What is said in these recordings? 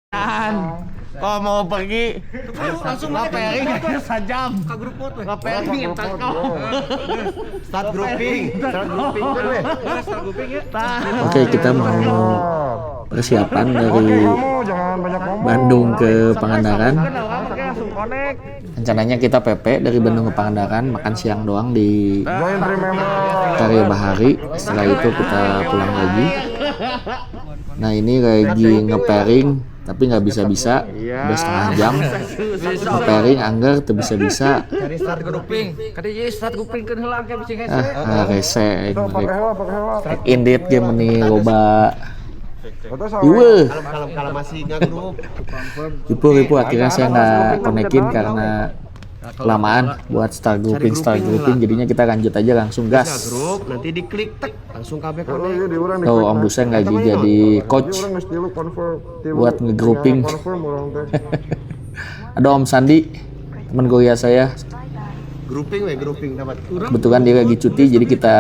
Kalau mau pergi langsung ngapering sajam ke grup foto. ngapering entar kau Start grouping kan weh. Start grouping ya. Oke, kita mau persiapan dari Bandung ke Pangandaran. langsung connect. Rencananya kita PP dari Bandung ke Pangandaran, makan siang doang di Join remember. Karya Bahari. Setelah itu kita pulang lagi. Nah, ini lagi nge-pairing tapi nggak bisa-bisa, udah setengah jam nge-pairing anggar tuh bisa-bisa. Dari start grouping. Kadi ieu start grouping keun heula ke bisi hese. Rese Pakai heula. indit game ini loba Foto sama. iwe Kalau masih nggak grup. ribu akhirnya saya nggak konekin karena kelamaan buat start grouping jadinya kita lanjut aja langsung gas. Grup nanti diklik tek langsung kabeh Oh, connect. Om Duseng lagi jadi coach buat nge-grouping. Ada Om Sandi, teman goya saya. Grouping dapat. Kebetulan dia lagi cuti, jadi kita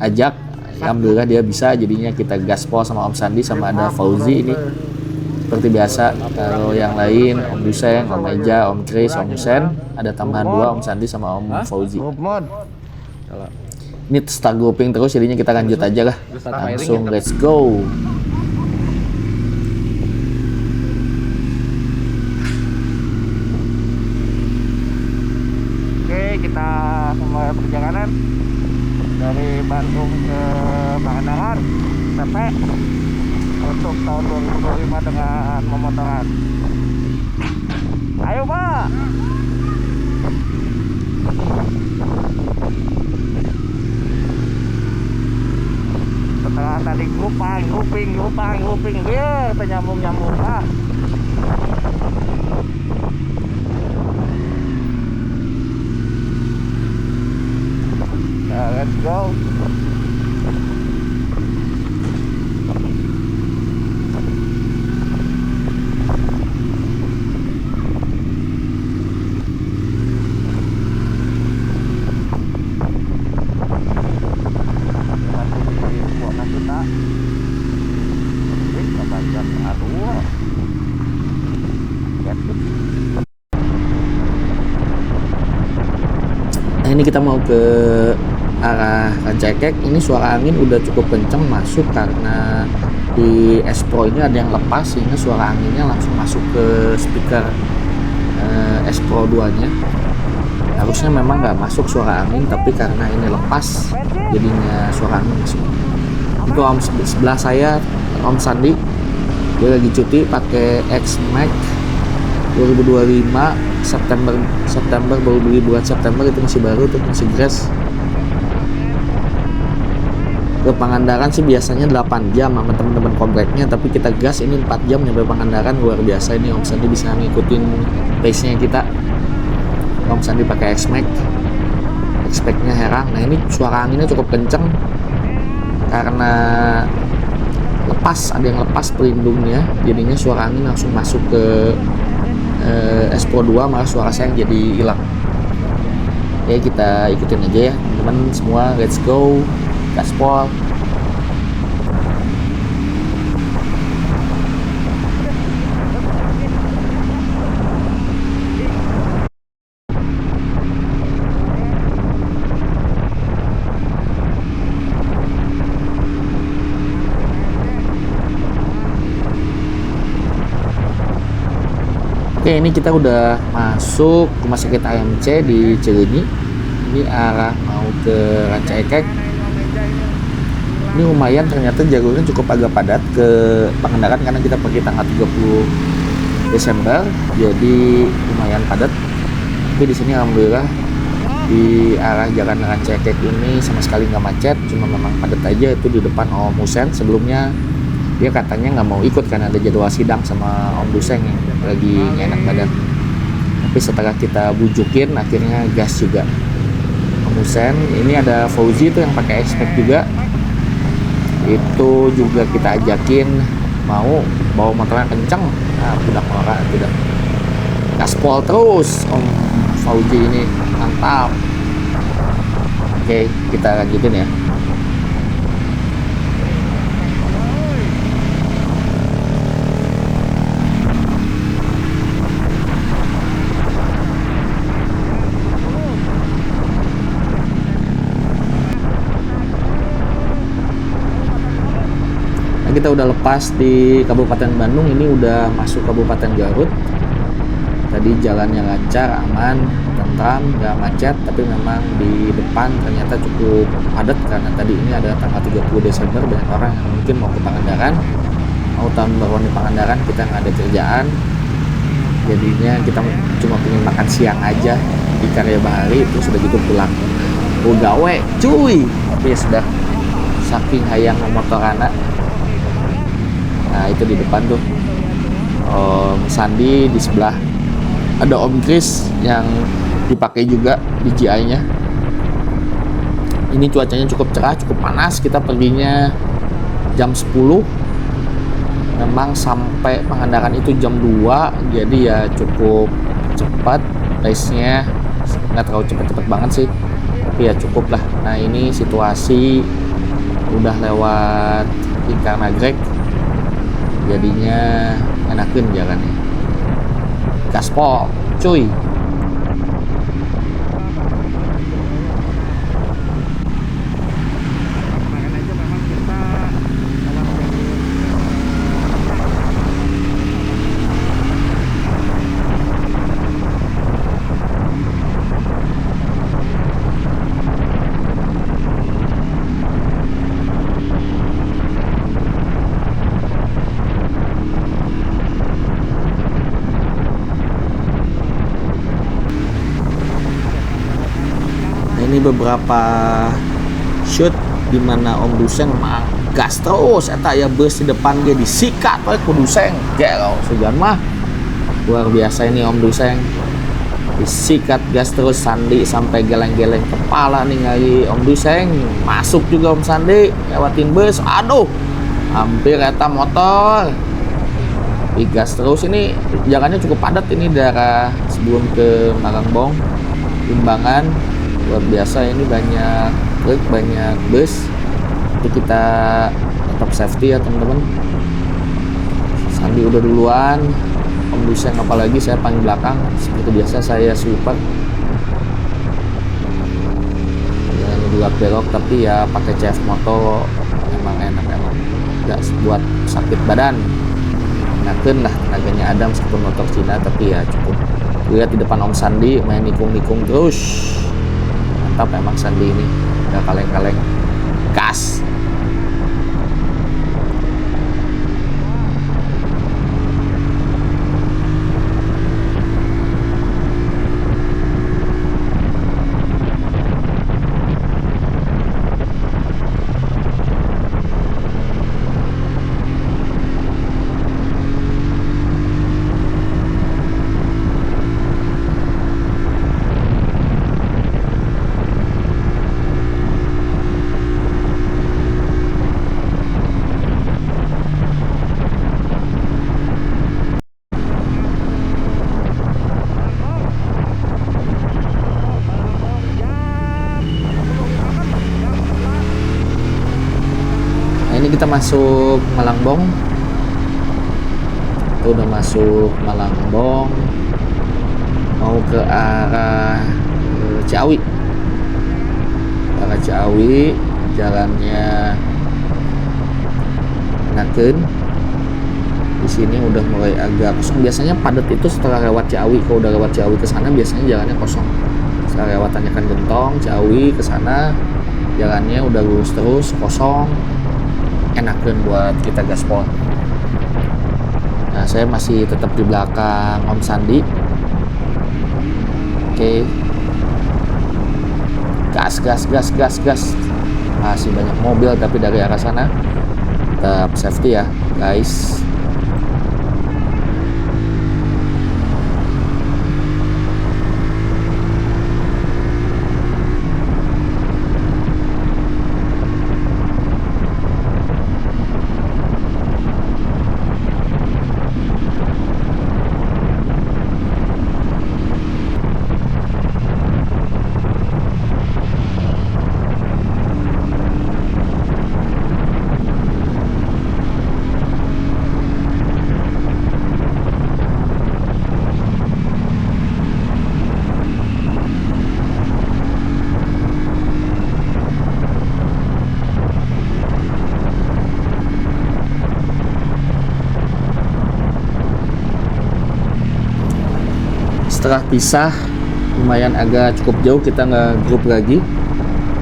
ajak. Alhamdulillah dia bisa, jadinya kita gaspol sama Om Sandi, sama ada Fauzi ini. Seperti biasa, kalau yang lain Om Duseng, Om Eja, Om Chris, Om Husen, ada tambahan 2 Om Sandi sama Om Fauzi. Group mode. Ini start grouping terus, jadinya kita lanjut aja lah. Langsung let's go. Oke, kita mulai perjalanan dari Bandung ke Pangandaran PP untuk tahun 2025 dengan memotoran. Ayo Pak. Setelah tadi grouping dia nyambung Pak. Nah, let's go. Nah, ini kita mau ke arah Rancakek. Ini suara angin udah cukup kenceng masuk karena di S Pro ini ada yang lepas, sehingga suara anginnya langsung masuk ke speaker S Pro 2 nya. Harusnya memang nggak masuk suara angin, tapi karena ini lepas jadinya suara angin masuk. Itu Om sebelah saya, Om Sandi, dia lagi cuti pakai X Max 2025 September baru beli bulan September, itu masih baru tuh, masih grass. Ke Pangandaran sih biasanya 8 jam sama teman-teman kompleknya, tapi kita gas ini 4 jam nyampe Pangandaran. Luar biasa ini Om Sandi bisa ngikutin pace-nya kita. Om Sandi pakai X-Max, X-Max-nya herang. Nah, ini suara anginnya cukup kenceng karena lepas, ada yang lepas pelindungnya, jadinya suara angin langsung masuk ke S Pro 2, malah suara saya yang jadi hilang. Ya, kita ikutin aja ya teman-teman semua, let's go gaspol. Oke, ini kita udah masuk Rumah Sakit AMC di Cileunyi. Ini arah mau ke Rancaekek. Ini lumayan, ternyata jalurnya cukup agak padat ke Pangandaran karena kita pergi tanggal 30 Desember, jadi lumayan padat. Tapi di sini alhamdulillah di arah jalan Rancaekek ini sama sekali nggak macet, cuma memang padat aja. Itu di depan Om Husen. Sebelumnya dia katanya nggak mau ikut karena ada jadwal sidang sama Om Duseng yang lagi nggak enak badan. Tapi setelah kita bujukin, akhirnya gas juga. Om Husen, ini ada Fauzi tuh yang pakai X-Max juga. Itu juga kita ajakin mau bawa motornya kenceng. Nah, budak norak tidak. Gaspol terus Om Fauzi ini, mantap. Oke, kita lanjutin ya. kita udah lepas di Kabupaten Bandung, ini udah masuk Kabupaten Garut. Tadi jalannya lancar, aman, tentram, nggak macet, tapi memang di depan ternyata cukup padat karena tadi ini ada tanggal 30 Desember, banyak orang yang mungkin mau ke Pangandaran, mau tahun baruan di Pangandaran, kita nggak ada kerjaan, jadinya kita cuma pengen makan siang aja di Karya Bahari, terus udah gitu pulang. Gawe cuy, tapi ya sudah, saking hayang motor anak. Nah itu di depan tuh Om Sandi, di sebelah ada Om Kris yang dipakai juga DJI-nya. Ini cuacanya cukup cerah, cukup panas. Kita perginya jam 10. Memang sampai Pangandaran itu jam 2, jadi ya cukup cepat. Pace-nya nggak terlalu cepet-cepet banget sih, tapi ya cukup lah. Nah ini situasi udah lewat Lingkar Nagrek, jadinya enakin jalannya. Gaspol, cuy. Ini beberapa shoot di mana Om Duseng mah gas terus, eta ya bus di depan ge disikat we ku Duseng. Gelo segan mah luar biasa ini Om Duseng. Disikat gas terus Sandi sampai geleng-geleng kepala ningali Om Duseng. Masuk juga Om Sandi lewatin bus. Aduh, hampir eta motor. Digas terus, ini jalannya cukup padat ini daerah sebelum ke Marangbong, Limbangan. Luar biasa, ini banyak truk, banyak bus. Jadi kita tetap safety ya teman-teman. Sandi udah duluan, Om Duseng apalagi saya paling belakang. Seperti biasa saya sweeper. Jangan belok belok, tapi ya pakai CF moto emang enak emang. Gak buat sakit badan. Enakeun lah, tenaganya ada meskipun motor Cina, tapi ya cukup. Lihat di depan Om Sandi main nikung-nikung terus. Mantap emang Sandi ini, gak kaleng-kaleng, gas. Ini kita masuk Malangbong. Itu udah masuk Malangbong, mau ke arah Ciawi. Arah Ciawi, jalannya enakeun. Di sini udah mulai agak kosong. Biasanya padat itu setelah lewat Ciawi. Kalau udah lewat Ciawi ke sana biasanya jalannya kosong. Setelah lewat Tanjakan Gentong, Ciawi ke sana jalannya udah lurus terus, kosong. Enakeun buat kita gaspol. Nah, saya masih tetap di belakang Om Sandi. Oke. Gas. Masih banyak mobil tapi dari arah sana. Tetap safety ya, guys. setelah pisah lumayan agak cukup jauh, kita nge-grup lagi.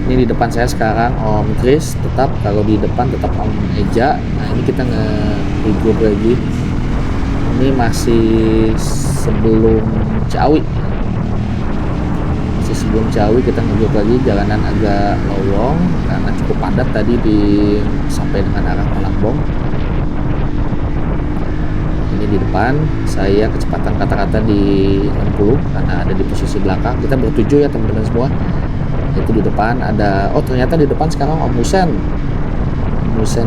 Ini di depan saya sekarang Om Chris tetap, kalau di depan tetap Om Eja. Nah ini kita nge-grup lagi. Ini masih sebelum Ciawi, kita nge-grup lagi. Jalanan agak lowong karena cukup padat tadi sampai dengan arah Malambong. Ini di depan saya kecepatan kata-kata di 60 karena ada di posisi belakang. Kita bertujuh ya teman-teman semua. Itu di depan ada, ternyata di depan sekarang Om Husen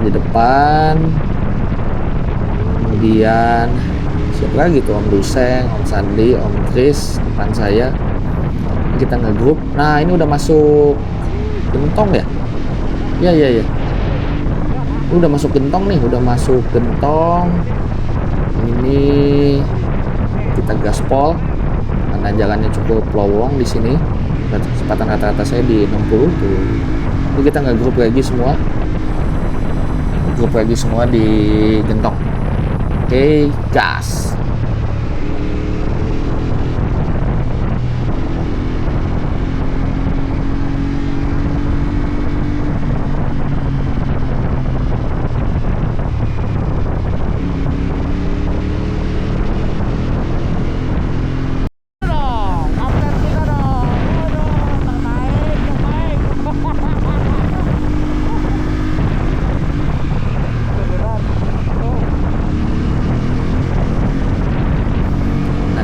di depan. Kemudian siapa lagi tuh, Om Duseng, Om Sandi, Om Chris depan saya. Ini kita nge-grup. Nah ini udah masuk Gentong ya. Iya. Ini udah masuk Gentong nih, Ini kita gaspol karena jalannya cukup lowong di sini. Kecepatan rata-rata saya di 60 tuh. Ini kita nge-grup lagi semua di Gentong. Oke, gas.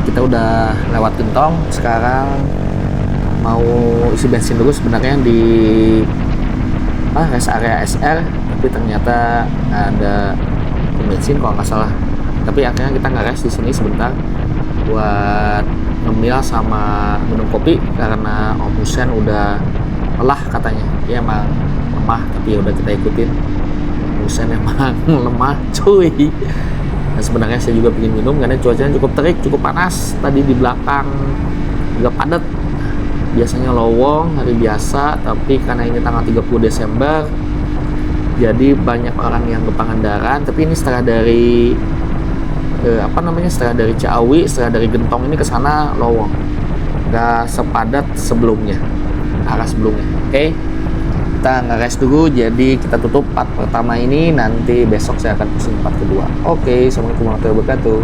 Kita udah lewat Gentong, sekarang mau isi bensin dulu sebenarnya di rest area SR, tapi ternyata nggak ada bensin kalau nggak salah. Tapi akhirnya kita nge-rest di sini sebentar buat ngemil sama minum kopi karena Om Husen udah lelah katanya. Dia emang lemah, tapi udah kita ikutin. Om Husen emang lemah, cuy. Dan sebenarnya saya juga ingin minum karena cuacanya cukup terik, cukup panas. Tadi di belakang agak padat. Biasanya lowong hari biasa, tapi karena ini tanggal 30 Desember, jadi banyak orang yang ke Pangandaran. Tapi ini setelah dari setelah dari Ciawi, setelah dari Gentong ini ke sana lowong, nggak sepadat sebelumnya, arah sebelumnya. Oke. Kita nge-rest dulu, jadi kita tutup part pertama ini, nanti besok saya akan pusing part kedua. Oke, assalamualaikum warahmatullahi wabarakatuh.